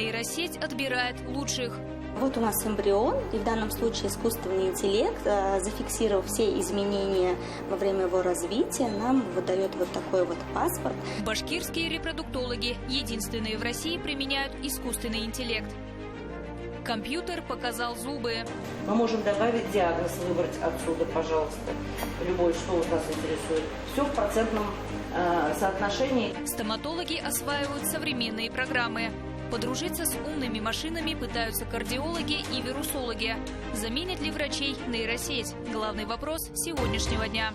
Нейросеть отбирает лучших. Вот у нас эмбрион, и в данном случае искусственный интеллект, зафиксировав все изменения во время его развития, нам выдает вот такой вот паспорт. Башкирские репродуктологи, единственные в России, применяют искусственный интеллект. Компьютер показал зубы. Мы можем добавить диагноз, выбрать отсюда, пожалуйста, любой, что нас интересует. Все в процентном соотношении. Стоматологи осваивают современные программы. Подружиться с умными машинами пытаются кардиологи и вирусологи. Заменит ли врачей нейросеть? Главный вопрос сегодняшнего дня.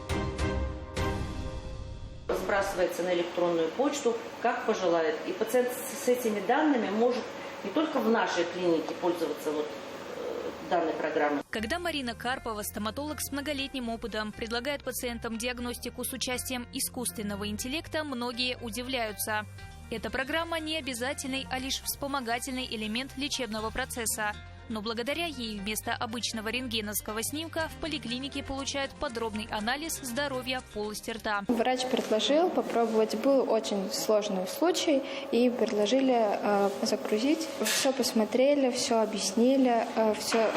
Сбрасывается на электронную почту, как пожелает. И пациент с этими данными может не только в нашей клинике пользоваться данной программой. Когда Марина Карпова, стоматолог с многолетним опытом, предлагает пациентам диагностику с участием искусственного интеллекта, многие удивляются. Эта программа не обязательный, а лишь вспомогательный элемент лечебного процесса. Но благодаря ей вместо обычного рентгеновского снимка в поликлинике получают подробный анализ здоровья полости рта. Врач предложил попробовать. Был очень сложный случай и предложили загрузить. Все посмотрели, все объяснили, все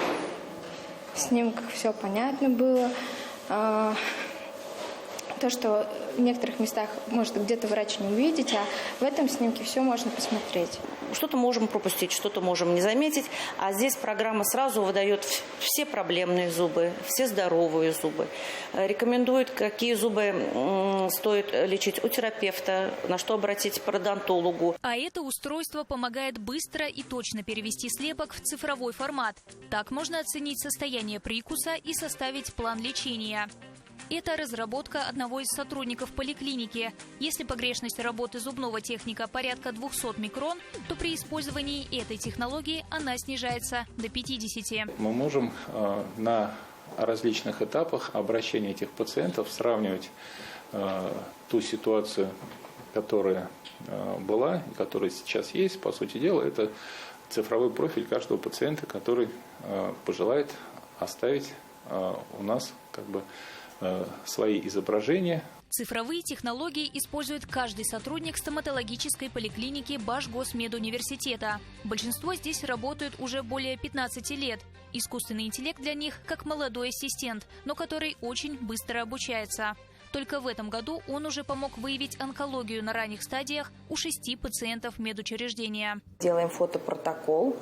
в снимках все понятно было. То, что в некоторых местах может где-то врач не увидеть, а в этом снимке все можно посмотреть. Что-то можем пропустить, что-то можем не заметить, а здесь программа сразу выдает все проблемные зубы, все здоровые зубы. Рекомендует, какие зубы стоит лечить у терапевта, на что обратить к пародонтологу. А это устройство помогает быстро и точно перевести слепок в цифровой формат. Так можно оценить состояние прикуса и составить план лечения. Это разработка одного из сотрудников поликлиники. Если погрешность работы зубного техника порядка 200 микрон, то при использовании этой технологии она снижается до 50. Мы можем на различных этапах обращения этих пациентов сравнивать ту ситуацию, которая была и которая сейчас есть. По сути дела, это цифровой профиль каждого пациента, который пожелает оставить у нас свои изображения. Цифровые технологии использует каждый сотрудник стоматологической поликлиники Башгосмедуниверситета. Большинство здесь работают уже более 15 лет. Искусственный интеллект для них как молодой ассистент, но который очень быстро обучается. Только в этом году он уже помог выявить онкологию на ранних стадиях у 6 пациентов медучреждения. Делаем фотопротокол.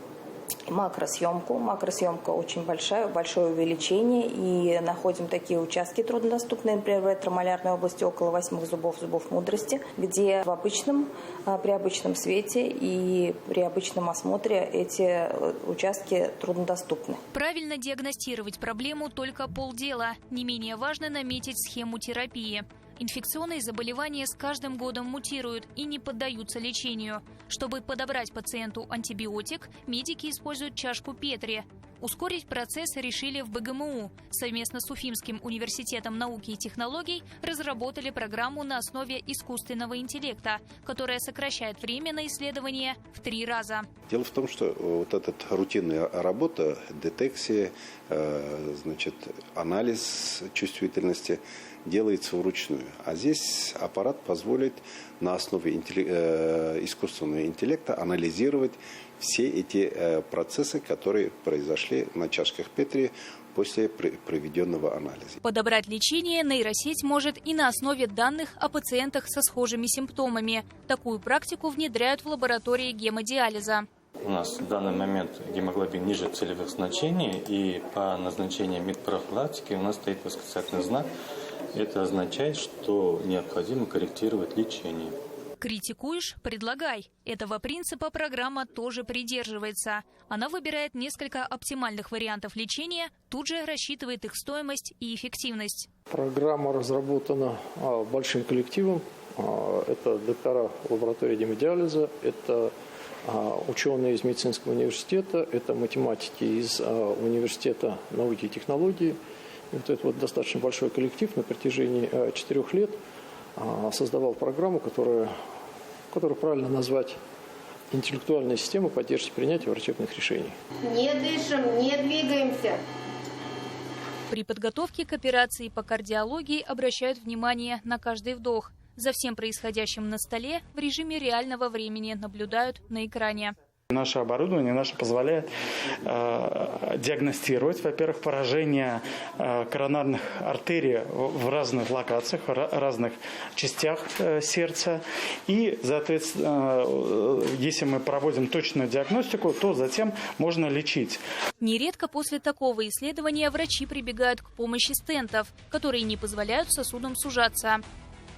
Макросъемку. Макросъемка очень большое увеличение. И находим такие участки труднодоступные, например, в ретромалярной области около 8 зубов мудрости, где при обычном свете и при обычном осмотре эти участки труднодоступны. Правильно диагностировать проблему только полдела. Не менее важно наметить схему терапии. Инфекционные заболевания с каждым годом мутируют и не поддаются лечению. Чтобы подобрать пациенту антибиотик, медики используют чашку Петри. Ускорить процесс решили в БГМУ. Совместно с Уфимским университетом науки и технологий разработали программу на основе искусственного интеллекта, которая сокращает время на исследование в 3 раза. Дело в том, что вот эта рутинная работа, детекция, анализ чувствительности делается вручную. А здесь аппарат позволит на основе искусственного интеллекта анализировать все эти процессы, которые произошли на чашках Петри после проведенного анализа. Подобрать лечение нейросеть может и на основе данных о пациентах со схожими симптомами. Такую практику внедряют в лаборатории гемодиализа. У нас в данный момент гемоглобин ниже целевых значений, и по назначению медпрофилактики у нас стоит восклицательный знак. Это означает, что необходимо корректировать лечение. Критикуешь – предлагай. Этого принципа программа тоже придерживается. Она выбирает несколько оптимальных вариантов лечения, тут же рассчитывает их стоимость и эффективность. Программа разработана большим коллективом. Это доктора лаборатории гемодиализа, это ученые из медицинского университета, это математики из университета науки и технологий. И вот этот достаточно большой коллектив на протяжении 4 лет создавал программу, которую правильно назвать интеллектуальная система поддержки принятия врачебных решений. Не дышим, не двигаемся. При подготовке к операции по кардиологии обращают внимание на каждый вдох. За всем происходящим на столе в режиме реального времени наблюдают на экране. Наше оборудование позволяет диагностировать, во-первых, поражение коронарных артерий в разных локациях, в разных частях сердца. И, соответственно, если мы проводим точную диагностику, то затем можно лечить. Нередко после такого исследования врачи прибегают к помощи стентов, которые не позволяют сосудам сужаться.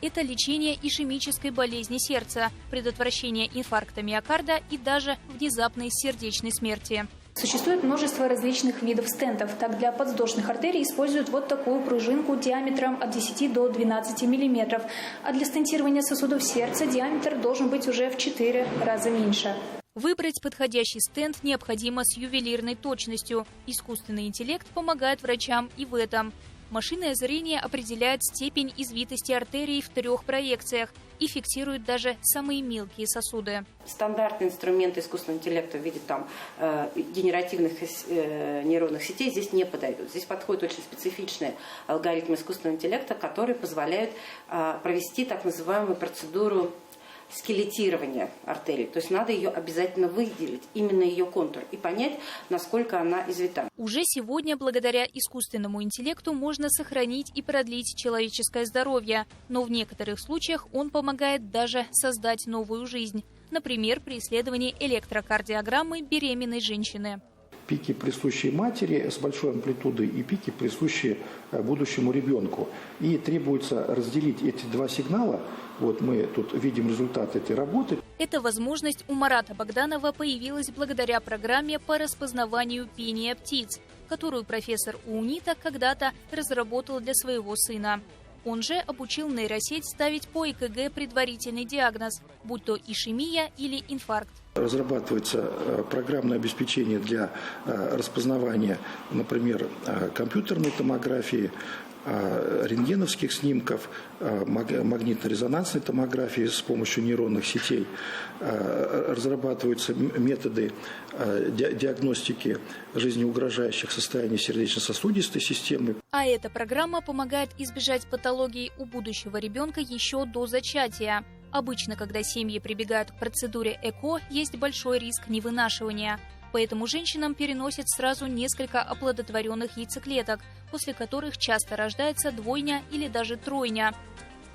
Это лечение ишемической болезни сердца, предотвращение инфаркта миокарда и даже внезапной сердечной смерти. Существует множество различных видов стентов. Так, для подвздошных артерий используют вот такую пружинку диаметром от 10 до 12 мм. А для стентирования сосудов сердца диаметр должен быть уже в 4 раза меньше. Выбрать подходящий стент необходимо с ювелирной точностью. Искусственный интеллект помогает врачам и в этом. Машинное зрение определяет степень извитости артерий в 3 проекциях и фиксирует даже самые мелкие сосуды. Стандартные инструменты искусственного интеллекта в виде генеративных нейронных сетей здесь не подойдут. Здесь подходят очень специфичные алгоритмы искусственного интеллекта, которые позволяют провести так называемую процедуру скелетирования артерии. То есть надо ее обязательно выделить, именно ее контур, и понять, насколько она извита. Уже сегодня благодаря искусственному интеллекту можно сохранить и продлить человеческое здоровье. Но в некоторых случаях он помогает даже создать новую жизнь. Например, при исследовании электрокардиограммы беременной женщины. Пики, присущие матери с большой амплитудой, и пики, присущие будущему ребенку. И требуется разделить эти 2 сигнала. Вот мы тут видим результат этой работы. Эта возможность у Марата Богданова появилась благодаря программе по распознаванию пения птиц, которую профессор УНИТа когда-то разработал для своего сына. Он же обучил нейросеть ставить по ЭКГ предварительный диагноз, будь то ишемия или инфаркт. Разрабатывается программное обеспечение для распознавания, например, компьютерной томографии, рентгеновских снимков, магнитно-резонансной томографии с помощью нейронных сетей. Разрабатываются методы диагностики жизнеугрожающих состояний сердечно-сосудистой системы. А эта программа помогает избежать патологий у будущего ребенка еще до зачатия. Обычно, когда семьи прибегают к процедуре ЭКО, есть большой риск невынашивания. Поэтому женщинам переносят сразу несколько оплодотворенных яйцеклеток, после которых часто рождается двойня или даже тройня.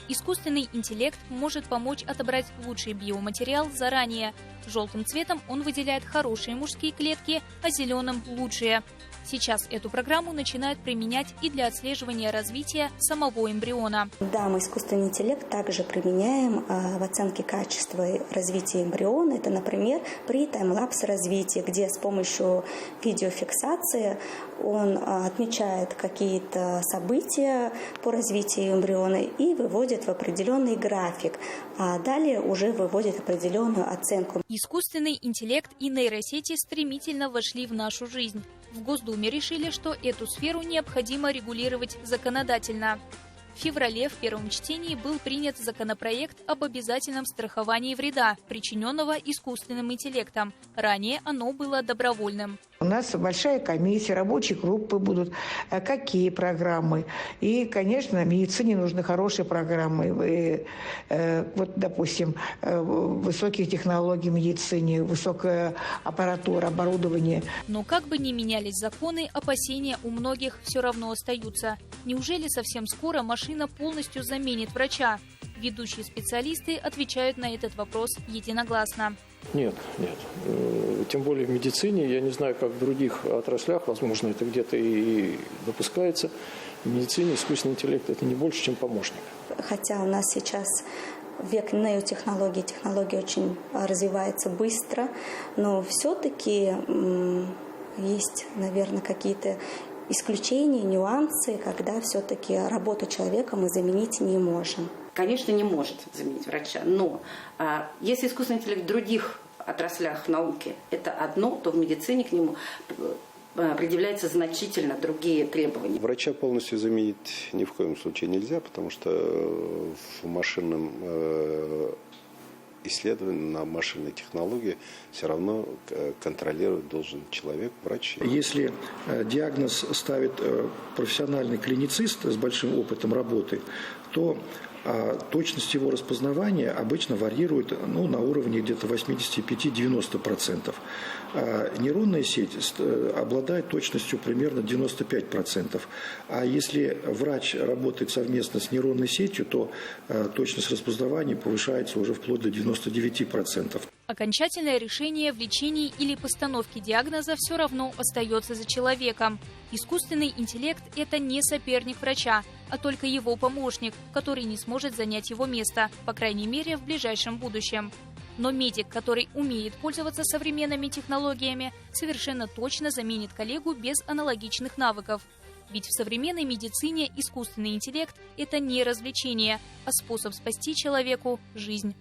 Искусственный интеллект может помочь отобрать лучший биоматериал заранее. Желтым цветом он выделяет хорошие мужские клетки, а зеленым – лучшие. Сейчас эту программу начинают применять и для отслеживания развития самого эмбриона. Да, мы искусственный интеллект также применяем в оценке качества развития эмбриона. Это, например, при таймлапс развитии, где с помощью видеофиксации он отмечает какие-то события по развитию эмбриона и выводит в определенный график, а далее уже выводит определенную оценку. Искусственный интеллект и нейросети стремительно вошли в нашу жизнь. В Госдуме решили, что эту сферу необходимо регулировать законодательно. В феврале в первом чтении был принят законопроект об обязательном страховании вреда, причиненного искусственным интеллектом. Ранее оно было добровольным. У нас большая комиссия, рабочие группы будут, какие программы. И, конечно, медицине нужны хорошие программы. Вот, допустим, высоких технологий в медицине, высокая аппаратура, оборудование. Но как бы ни менялись законы, опасения у многих все равно остаются. Неужели совсем скоро машина полностью заменит врача? Ведущие специалисты отвечают на этот вопрос единогласно. Нет. Тем более в медицине, я не знаю, как в других отраслях, возможно, это где-то и допускается. В медицине искусственный интеллект – это не больше, чем помощник. Хотя у нас сейчас век неотехнологий, технология очень развивается быстро, но все-таки есть, наверное, какие-то исключения, нюансы, когда все-таки работу человека мы заменить не можем. Конечно, не может заменить врача, но если искусственный интеллект в других отраслях науки это одно, то в медицине к нему предъявляются значительно другие требования. Врача полностью заменить ни в коем случае нельзя, потому что в машинном исследовании, на машинной технологии все равно контролировать должен человек, врач. Если диагноз ставит профессиональный клиницист с большим опытом работы, то точность его распознавания обычно варьирует на уровне где-то 85-90%. Нейронная сеть обладает точностью примерно 95%. А если врач работает совместно с нейронной сетью, то точность распознавания повышается уже вплоть до 99%. Окончательное решение в лечении или постановке диагноза все равно остается за человеком. Искусственный интеллект – это не соперник врача, а только его помощник, который не сможет занять его место, по крайней мере, в ближайшем будущем. Но медик, который умеет пользоваться современными технологиями, совершенно точно заменит коллегу без аналогичных навыков. Ведь в современной медицине искусственный интеллект – это не развлечение, а способ спасти человеку жизнь.